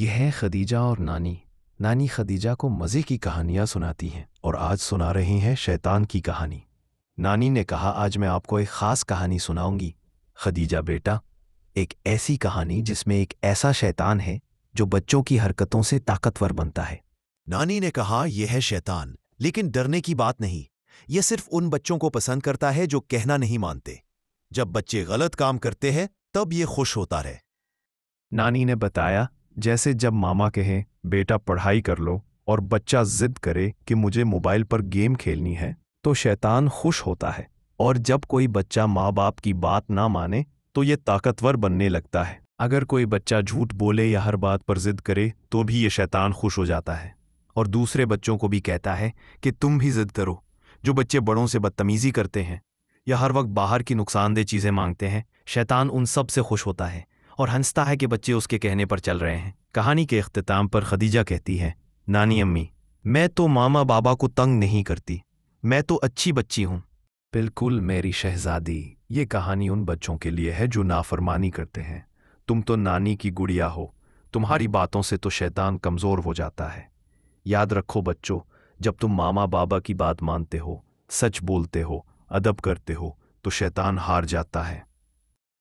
यह है खदीजा और नानी। नानी खदीजा को मज़े की कहानियाँ सुनाती हैं और आज सुना रही हैं शैतान की कहानी। नानी ने कहा, आज मैं आपको एक ख़ास कहानी सुनाऊंगी। खदीजा बेटा, एक ऐसी कहानी जिसमें एक ऐसा शैतान है जो बच्चों की हरकतों से ताकतवर बनता है। नानी ने कहा, यह है शैतान, लेकिन डरने की बात नहीं। यह सिर्फ उन बच्चों को पसंद करता है जो कहना नहीं मानते। जब बच्चे गलत काम करते हैं तब ये खुश होता है। नानी ने बताया, जैसे जब मामा कहे बेटा पढ़ाई कर लो और बच्चा जिद करे कि मुझे मोबाइल पर गेम खेलनी है, तो शैतान खुश होता है। और जब कोई बच्चा माँ बाप की बात ना माने तो ये ताकतवर बनने लगता है। अगर कोई बच्चा झूठ बोले या हर बात पर जिद करे तो भी ये शैतान खुश हो जाता है और दूसरे बच्चों को भी कहता है कि तुम भी जिद करो। जो बच्चे बड़ों से बदतमीजी करते हैं या हर वक्त बाहर की नुकसानदेह चीज़ें मांगते हैं, शैतान उन सब से खुश होता है और हंसता है कि बच्चे उसके कहने पर चल रहे हैं। कहानी के इख्तिताम पर खदीजा कहती है, नानी अम्मी, मैं तो मामा बाबा को तंग नहीं करती, मैं तो अच्छी बच्ची हूँ। बिल्कुल मेरी शहजादी, ये कहानी उन बच्चों के लिए है जो नाफरमानी करते हैं। तुम तो नानी की गुड़िया हो, तुम्हारी बातों से तो शैतान कमज़ोर हो जाता है। याद रखो बच्चों, जब तुम मामा बाबा की बात मानते हो, सच बोलते हो, अदब करते हो, तो शैतान हार जाता है।